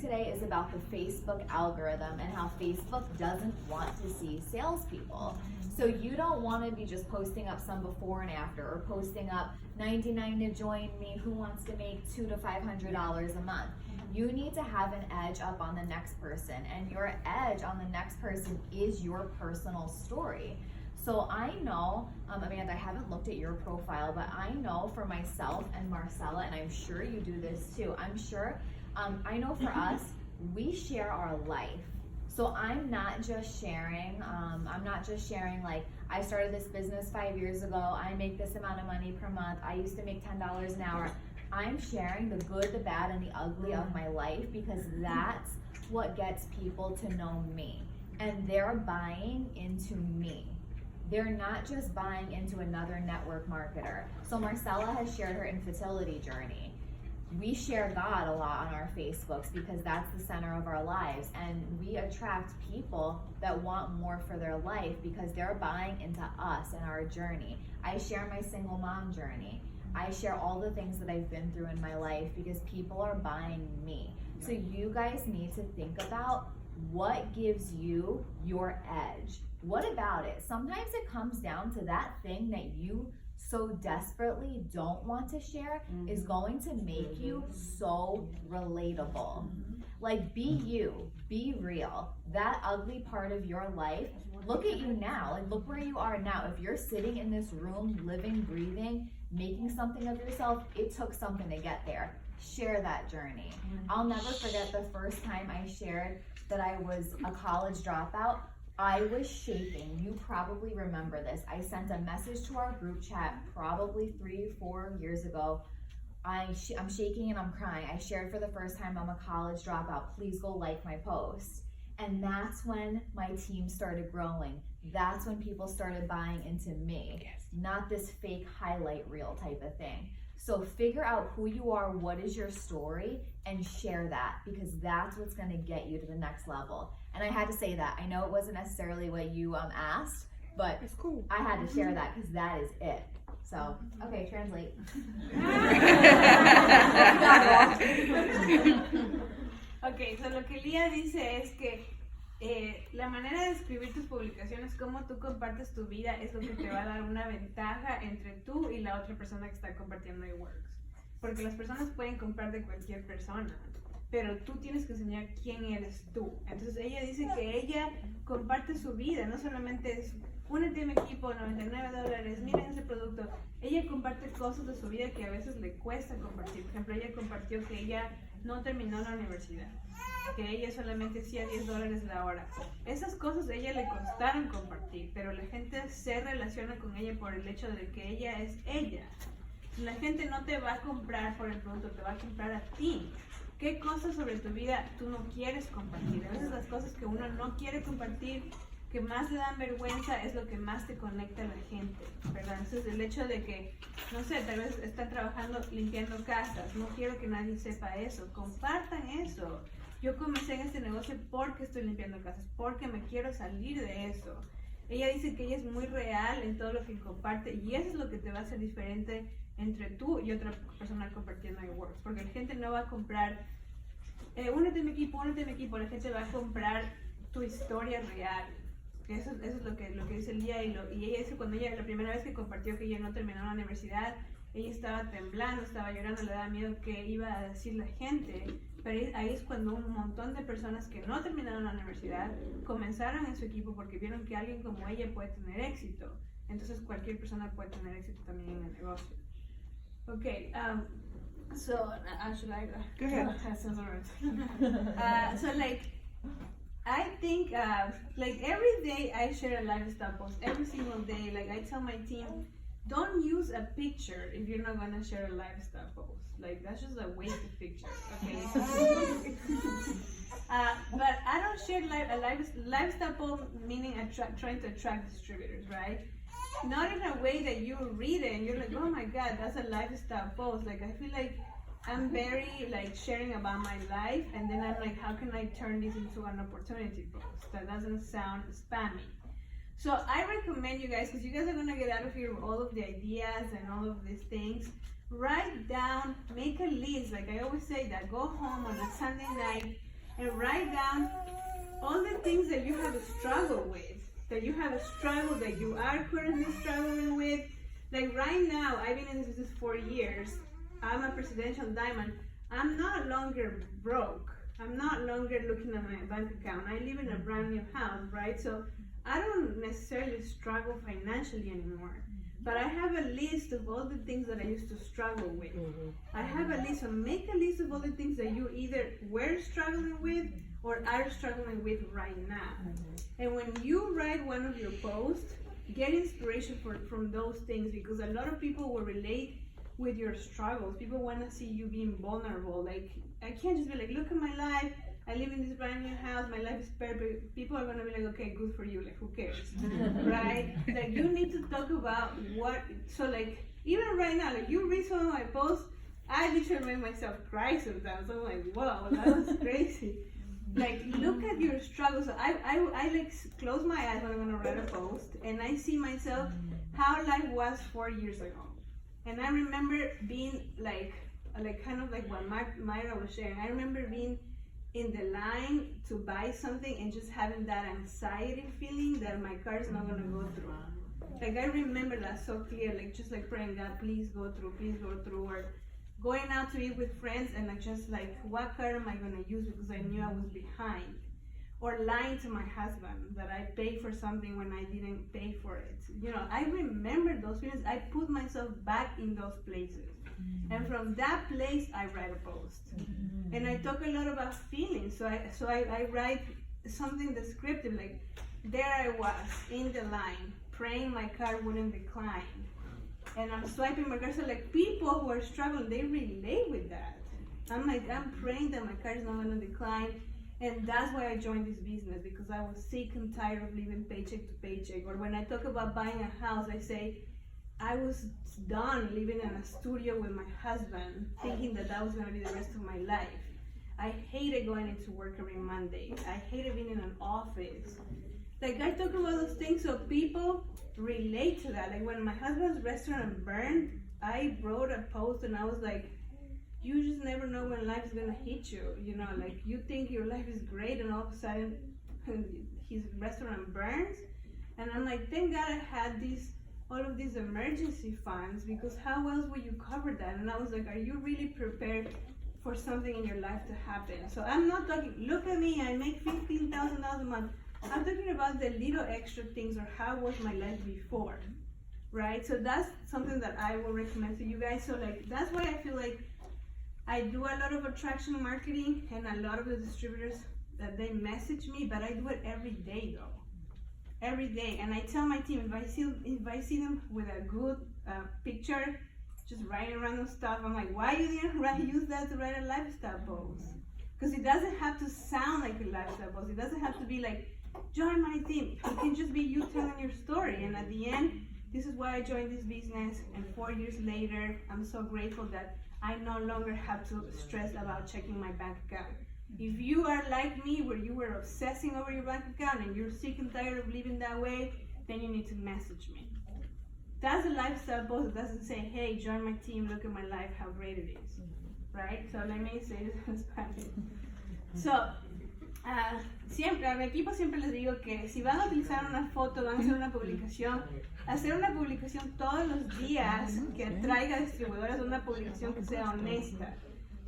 today is about the Facebook algorithm and how Facebook doesn't want to see salespeople. So you don't want to be just posting up some before and after, or posting up 99 to join me, who wants to make $200 to $500 a month. You need to have an edge up on the next person, and your edge on the next person is your personal story. So I know, Amanda, I haven't looked at your profile, but I know for myself and Marcella, and I'm sure you do this too, I know for us, we share our life. So I'm not just sharing like, I started this business 5 years ago, I make this amount of money per month, I used to make $10 an hour. I'm sharing the good, the bad, and the ugly of my life, because that's what gets people to know me. And they're buying into me. They're not just buying into another network marketer. So Marcella has shared her infertility journey. We share God a lot on our Facebooks because that's the center of our lives, and we attract people that want more for their life because they're buying into us and our journey. I share my single mom journey. I share all the things that I've been through in my life because people are buying me. So you guys need to think about what gives you your edge. What about it? Sometimes it comes down to that thing that you so desperately don't want to share is going to make you so relatable. Like, be you, be real. That ugly part of your life, look at you now. Like, look where you are now. If you're sitting in this room, living, breathing, making something of yourself, it took something to get there. Share that journey. I'll never forget the first time I shared that I was a college dropout. I was shaking. You probably remember this. I sent a message to our group chat probably 3-4 years ago. I'm shaking and I'm crying. I shared for the first time, I'm a college dropout. Please go like my post. And that's when my team started growing. That's when people started buying into me, not this fake highlight reel type of thing. So figure out who you are, what is your story, and share that, because that's what's gonna get you to the next level. And I had to say that. I know it wasn't necessarily what you asked, but it's cool. I had to share that because that is it. So, okay, translate. Ok, so lo que Lía dice es que la manera de escribir tus publicaciones, cómo tú compartes tu vida, es lo que te va a dar una ventaja entre tú y la otra persona que está compartiendo iWorks. Porque las personas pueden comprar de cualquier persona, pero tú tienes que enseñar quién eres tú. Entonces ella dice que ella comparte su vida, no solamente es únete a mi equipo, $99, miren ese producto. Ella comparte cosas de su vida que a veces le cuesta compartir. Por ejemplo, ella compartió que ella no terminó la universidad, que ella solamente hacía $10 la hora. Esas cosas a ella le costaron compartir, pero la gente se relaciona con ella por el hecho de que ella es ella. La gente no te va a comprar por el producto, te va a comprar a ti. ¿Qué cosas sobre tu vida tú no quieres compartir? A veces las cosas que uno no quiere compartir, que más le dan vergüenza, es lo que más te conecta a la gente, ¿verdad? Entonces el hecho de que, no sé, tal vez están trabajando limpiando casas, no quiero que nadie sepa eso, compartan eso. Yo comencé en este negocio porque estoy limpiando casas, porque me quiero salir de eso. Ella dice que ella es muy real en todo lo que comparte, y eso es lo que te va a hacer diferente entre tú y otra persona compartiendo iWorks, porque la gente no va a comprar únete a mi equipo, la gente va a comprar tu historia real. Eso es lo que dice Lía, y ella dice cuando la primera vez que compartió que ella no terminó la universidad, ella estaba temblando, estaba llorando, le daba miedo qué iba a decir la gente, pero ahí es cuando un montón de personas que no terminaron la universidad comenzaron en su equipo porque vieron que alguien como ella puede tener éxito. Entonces cualquier persona puede tener éxito también en el negocio. Okay, so should I go ahead? So like I think like every day I share a lifestyle post, every single day. Like I tell my team, don't use a picture if you're not gonna share a lifestyle post. Like that's just a wasted picture, okay? But I don't share a lifestyle post, meaning trying to attract distributors, right? Not in a way that you read it and you're like, oh my god, that's a lifestyle post. Like I feel like I'm very like sharing about my life, and then I'm like, how can I turn this into an opportunity post that doesn't sound spammy? So I recommend you guys, because you guys are gonna get out of here with all of the ideas and all of these things, write down, make a list. Like I always say that, go home on a Sunday night, and write down all the things that you have struggled with, that you have a struggle, that you are currently struggling with. Like right now, I've been in this business 4 years. I'm a presidential diamond. I'm no longer broke. I'm not longer looking at my bank account. I live in a brand new house, right? So I don't necessarily struggle financially anymore. But I have a list of all the things that I used to struggle with. I have a list, so make a list of all the things that you either were struggling with or are struggling with right now. And when you write one of your posts, get inspiration from those things, because a lot of people will relate with your struggles. People want to see you being vulnerable. Like, I can't just be like, look at my life. I live in this brand new house. My life is perfect. People are going to be like, okay, good for you. Like, who cares? Right? Like, you need to talk about what, so like, even right now, like, you read some of my posts, I literally make myself cry sometimes. I'm like, wow, that was crazy. Like, look at your struggles. So I like close my eyes when I'm gonna write a post, and I see myself how life was 4 years ago. And I remember being like kind of like what Myra was sharing. I remember being in the line to buy something and just having that anxiety feeling that my car is not gonna go through. Like, I remember that so clear, like just like praying, God, please go through, or going out to eat with friends and like just like, what car am I gonna use because I knew I was behind, or lying to my husband that I paid for something when I didn't pay for it. You know, I remember those feelings. I put myself back in those places. And from that place, I write a post. And I talk a lot about feelings. So I write something descriptive, like, there I was in the line, praying my car wouldn't decline. And I'm swiping my car. So like, people who are struggling, they relate with that. I'm like, I'm praying that my car is not gonna decline. And that's why I joined this business, because I was sick and tired of living paycheck to paycheck. Or when I talk about buying a house, I say, I was done living in a studio with my husband, thinking that that was gonna be the rest of my life. I hated going into work every Monday. I hated being in an office. Like, I talk about those things so people relate to that. Like, when my husband's restaurant burned, I wrote a post and I was like, you just never know when life is gonna hit you. You know, like, you think your life is great and all of a sudden his restaurant burns. And I'm like, thank God I had all of these emergency funds, because how else would you cover that? And I was like, are you really prepared for something in your life to happen? So I'm not talking, look at me, I make $15,000 a month. I'm talking about the little extra things, or how was my life before, right? So that's something that I will recommend to you guys. So like, that's why I feel like I do a lot of attraction marketing, and a lot of the distributors that they message me, but I do it every day though. Every day. And I tell my team, if I see them with a good picture, just writing random stuff, I'm like, why you didn't use that to write a lifestyle post? Because it doesn't have to sound like a lifestyle post. It doesn't have to be like, join my team. It can just be you telling your story. And at the end, this is why I joined this business. And 4 years later, I'm so grateful that I no longer have to stress about checking my bank account. If you are like me, where you were obsessing over your bank account and you're sick and tired of living that way, then you need to message me. That's a lifestyle post that doesn't say, hey, join my team, look at my life, how great it is. Right? So let me say this in Spanish. So, siempre, a mi equipo siempre les digo que si van a utilizar una foto, van a hacer una publicación todos los días que traiga distribuidores, una publicación que sea honesta.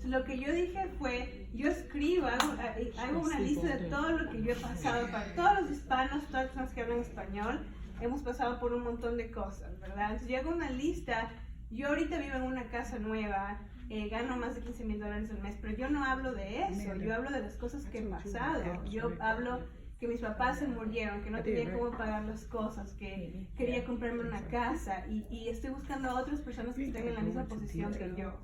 So, lo que yo dije fue, yo escribo, hago una lista de todo lo que yo he pasado, para todos los hispanos, todas las personas que hablan español, hemos pasado por un montón de cosas, ¿verdad? Entonces yo hago una lista. Yo ahorita vivo en una casa nueva, gano más de $15,000 al mes, pero yo no hablo de eso, yo hablo de las cosas que he pasado. Yo hablo que mis papás se murieron, que no tenía cómo pagar las cosas, que quería comprarme una casa, y estoy buscando a otras personas que estén en la misma posición que yo,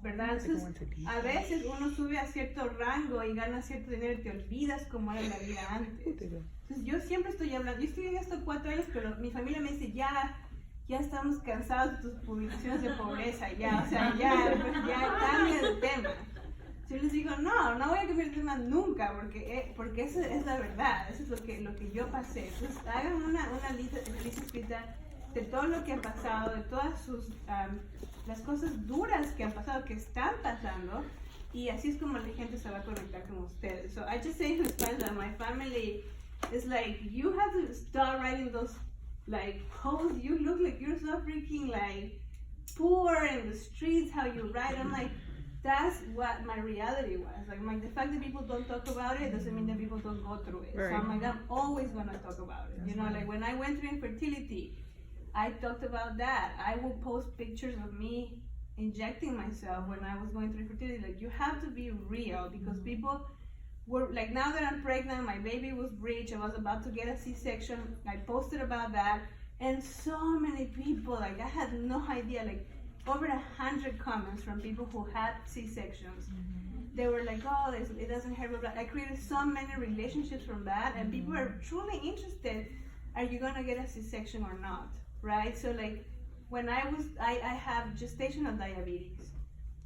¿verdad? Entonces, a veces uno sube a cierto rango y gana cierto dinero y te olvidas cómo era la vida antes. Entonces yo siempre estoy hablando, yo estoy en esto 4 años, pero mi familia me dice, ya estamos cansados de tus publicaciones de pobreza, ya cambia de tema. Yo les digo, no voy a cambiar de tema nunca, porque eso es la verdad, eso es lo que yo pasé. Entonces hagan una lista escrita de todo lo que ha pasado, de todas las cosas duras que han pasado, que están pasando, Y así es como la gente se va a conectar con ustedes. So I just say in Spanish that my family is like, you have to start writing those like posts. You look like you're so freaking like poor in the streets, how you write. I'm like, that's what my reality was. Like the fact that people don't talk about it doesn't mean that people don't go through it. Right. So I'm like, I'm always gonna talk about it. You know, like when I went through infertility, I talked about that. I would post pictures of me injecting myself when I was going through infertility. Like, you have to be real, because people were like, now that I'm pregnant, my baby was breech, I was about to get a C-section, I posted about that, and so many people, like, I had no idea, like over 100 comments from people who had C-sections. They were like, oh, it doesn't hurt, blah, blah. I created so many relationships from that, and people are truly interested, are you gonna get a C-section or not, right? So like, when I have gestational diabetes.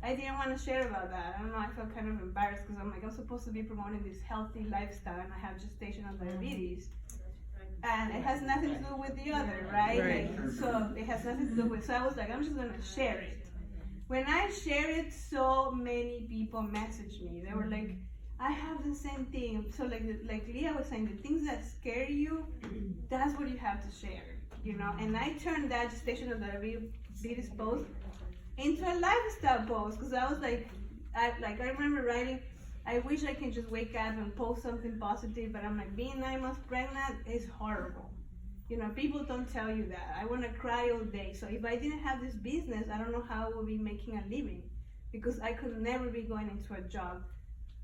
I didn't want to share about that. I don't know, I felt kind of embarrassed because I'm like, I'm supposed to be promoting this healthy lifestyle and I have gestational diabetes. And it has nothing to do with the other, right? Right. Like, so it has nothing to do with, so I was like, I'm just gonna share it. When I shared it, so many people messaged me. They were like, I have the same thing. So like Leah was saying, the things that scare you, that's what you have to share. You know, and I turned that gestational diabetes post into a lifestyle post, because I was like, I remember writing, I wish I can just wake up and post something positive, but I'm like, being 9 months pregnant is horrible. You know, people don't tell you that. I want to cry all day. So if I didn't have this business, I don't know how I would be making a living, because I could never be going into a job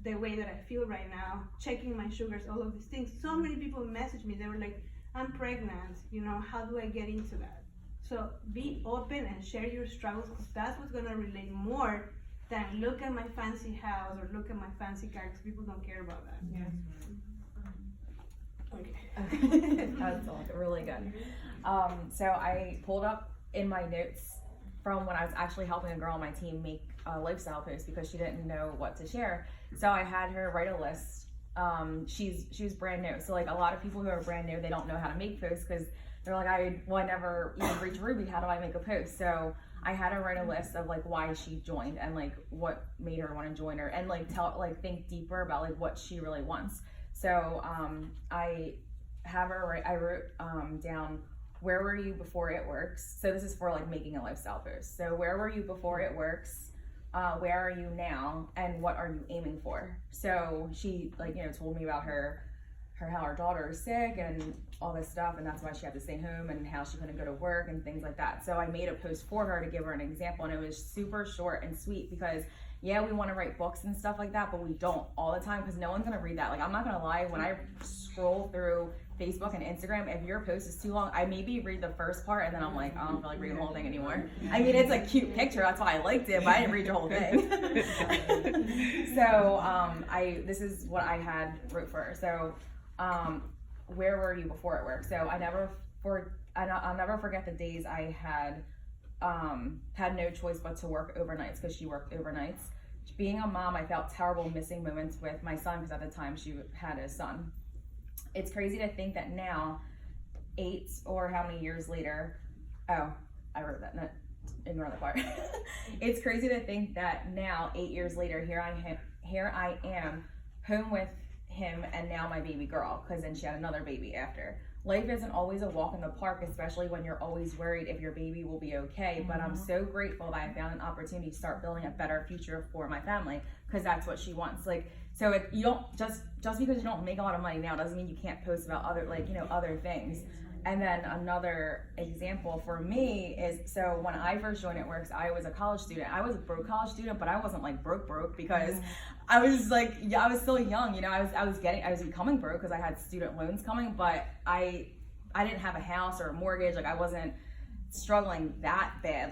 the way that I feel right now, checking my sugars, all of these things. So many people messaged me. They were like, I'm pregnant, you know, how do I get into that? So be open and share your struggles, because that's what's gonna relate more than look at my fancy house or look at my fancy car, because people don't care about that. Yes. Okay. That's all really good. So I pulled up in my notes from when I was actually helping a girl on my team make a lifestyle post because she didn't know what to share. So I had her write a list. She was brand new. So like a lot of people who are brand new, they don't know how to make posts because they're like, I never even reached Ruby. How do I make a post? So I had her write a list of like why she joined and like what made her want to join her, and like think deeper about like what she really wants. So I have her write, I wrote down, where were you before It Works? So this is for like making a lifestyle post. So where were you before It Works? Where are you now? And what are you aiming for? So she told me about how her daughter is sick and all this stuff, and that's why she had to stay home and how she couldn't go to work and things like that. So I made a post for her to give her an example, and it was super short and sweet because yeah, we want to write books and stuff like that, but we don't all the time because no one's gonna read that. Like, I'm not gonna lie, when I scroll through Facebook and Instagram, if your post is too long, I maybe read the first part and then I'm like, I don't feel like reading the whole thing anymore. I mean, it's a cute picture, that's why I liked it, but I didn't read your whole thing. So this is what I had wrote for her. So where were you before It Worked? So I'll never forget the days I had no choice but to work overnights because she worked overnights. Being a mom, I felt terrible missing moments with my son because at the time she had a son. It's crazy to think that now, 8 or how many years later, oh, I wrote that, no, ignore the part. It's crazy to think that now, 8 years later, here I am, home with him and now my baby girl, because then she had another baby after. Life isn't always a walk in the park, especially when you're always worried if your baby will be okay, but I'm so grateful that I found an opportunity to start building a better future for my family, because that's what she wants. Like, so you don't just because you don't make a lot of money now doesn't mean you can't post about other things. And then another example for me is, so when I first joined It Works, I was a college student. I was a broke college student, but I wasn't like broke because I was like, I was still young, I was becoming broke because I had student loans coming, but I didn't have a house or a mortgage. Like, I wasn't struggling that bad,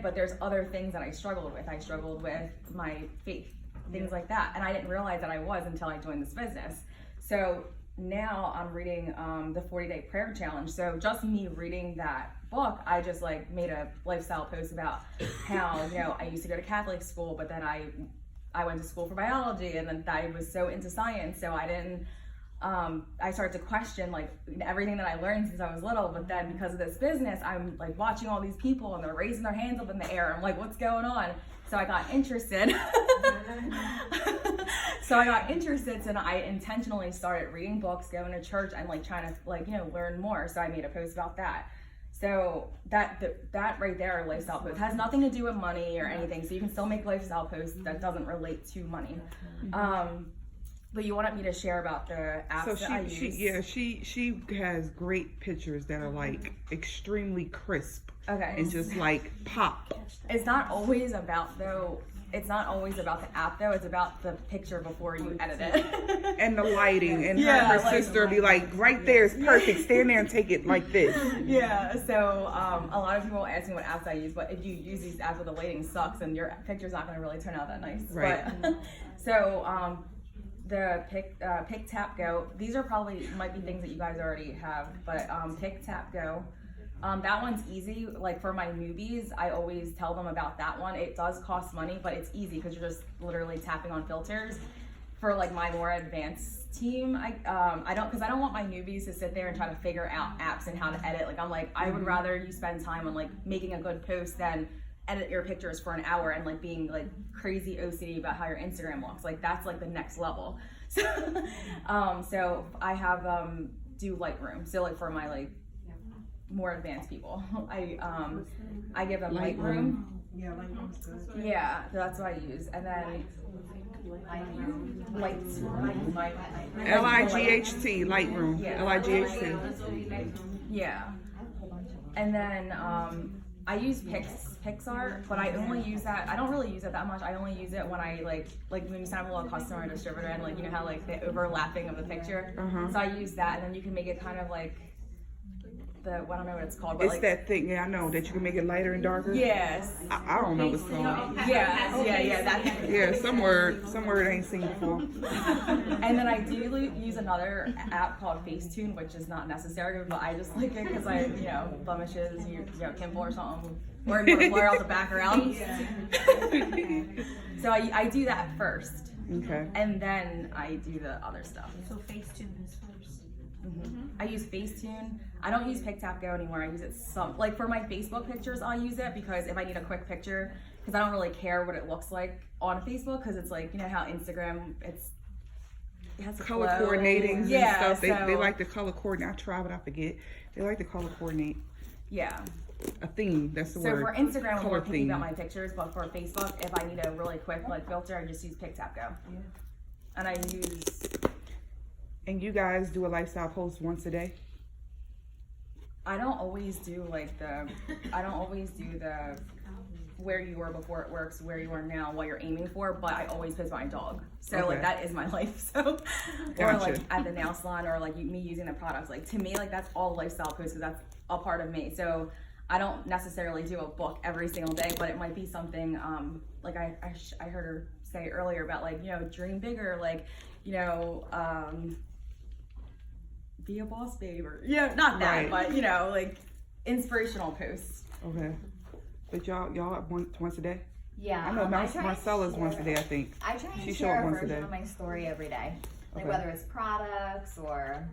but there's other things that I struggled with. I struggled with my faith, things like that. And I didn't realize that I was until I joined this business. So now I'm reading the 40-day prayer challenge. So just me reading that book, I just like made a lifestyle post about how, I used to go to Catholic school, but then I went to school for biology, and then I was so into science. So I didn't, I started to question like everything that I learned since I was little. But then because of this business, I'm like watching all these people and they're raising their hands up in the air. I'm like, what's going on? So I got interested. So I intentionally started reading books, going to church, and like trying to like, you know, learn more. So I made a post about that. So that right there, lifestyle post, has nothing to do with money or anything. So you can still make lifestyle posts that doesn't relate to money. But you wanted me to share about the apps that I use. She has great pictures that are like extremely crisp. Okay. And just like pop. It's not always about It's not always about the app though. It's about the picture before you edit it. And the lighting, and Yeah, her like- sister be like, right there is perfect. Stand there and take it like this. Yeah. So a lot of people ask me what apps I use, but if you use these apps where the lighting sucks and your picture's not going to really turn out that nice. Right. But, so the Pick Tap Go. These are might be things that you guys already have, but Pick Tap Go. That one's easy. Like for my newbies, I always tell them about that one. It does cost money, but it's easy because you're just literally tapping on filters. For like my more advanced team, I don't want my newbies to sit there and try to figure out apps and how to edit. Like I'm like, I would rather you spend time on like making a good post than edit your pictures for an hour and like being like crazy OCD about how your Instagram looks. Like that's like the next level. So, so I have do Lightroom. So like for my like more advanced people, I give them Lightroom. Yeah, Lightroom's good. Yeah, so that's what I use, and then Light-T, Lightroom. Yeah. Light-T. Yeah, and then I use Pixar, but I only use that. I don't really use it that much. I only use it when I like when you sign up with a customer or distributor, and like you know how like the overlapping of the picture. So I use that, and then you can make it kind of like I don't know what it's called, but It's like that thing, yeah, I know, that you can make it lighter and darker. yes, I don't know what's called. yeah, that. Yeah, some word I ain't seen before. And then I do use another app called Facetune, which is not necessary, but I just like it because I, you know, blemishes, you know, pimple or something, or you want to blur out the background. So I do that first, Okay. and then I do the other stuff. So Facetune is first. I use Facetune. I don't use PicTapGo anymore. I use it like for my Facebook pictures, I'll use it because if I need a quick picture, because I don't really care what it looks like on Facebook, because it's like, you know how Instagram, it has a Color flow. coordinating Yeah, and stuff. They so- like to color coordinate. I try, but I forget. They like to color coordinate Yeah. a theme. That's the So word. for Instagram, I'm Color more picky theme. about my pictures, but for Facebook, if I need a really quick like filter, I just use PicTapGo. And I use, And you guys do a lifestyle post once a day? I don't always do the where you were before it works, where you are now, what you're aiming for, but I always post my dog. So Okay. like that is my life. So or Gotcha. like at the nail salon, or like me using the products. Like to me, like that's all lifestyle posts because that's a part of me. So I don't necessarily do a book every single day, but it might be something like I heard her say earlier about like, you know, dream bigger, like, you know, be a boss babe, or not that, Right. but you know, like inspirational posts. Okay. But y'all once a day? Yeah. I know I try and Marcella's share- once a day, I think. I try and She share showed a once a version day. of my story every day. Like Okay. whether it's products or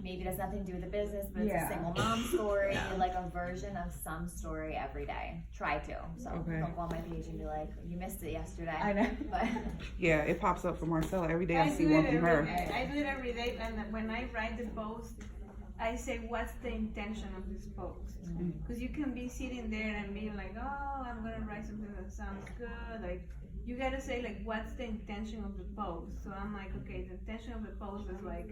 maybe it has nothing to do with the business, but it's Yeah. a single mom story, like a version of some story every day. Try to. So Okay. don't go on my page and be like, you missed it yesterday. I know. But Yeah, it pops up for Marcella every day. I see do one it from her. I do it every day, and when I write the post, I say, what's the intention of this post? Because you can be sitting there and be like, oh, I'm gonna write something that sounds good. Like, you gotta say, like, what's the intention of the post? So I'm like, okay, the intention of the post is like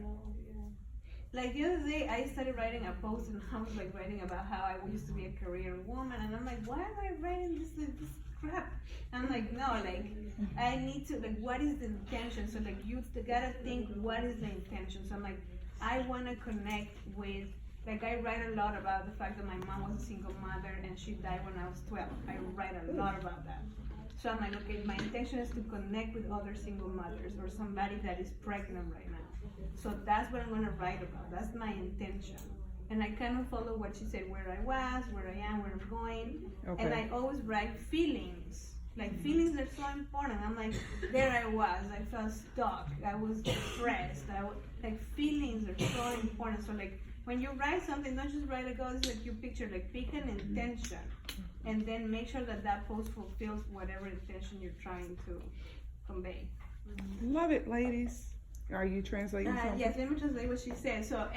the other day, I started writing a post and I was like writing about how I used to be a career woman, and I'm like, why am I writing this crap? I'm like, no, like, I need to, like, what is the intention? So, like, you gotta think, what is the intention? So I'm like, I wanna connect with, like, I write a lot about the fact that my mom was a single mother and she died when I was 12. I write a lot about that. So I'm like, okay, my intention is to connect with other single mothers or somebody that is pregnant right now. So that's what I'm gonna write about. That's my intention. And I kind of follow what she said, where I was, where I am, where I'm going. Okay. And I always write feelings. Like, feelings are so important. I'm like, there I was, I felt stuck, I was depressed. Like, feelings are so important. So like, when you write something, don't just write like, oh, this is like your picture, like pick an intention, and then make sure that that post fulfills whatever intention you're trying to convey. Love it, ladies. Are you translating something? Yes, let me translate what she said. So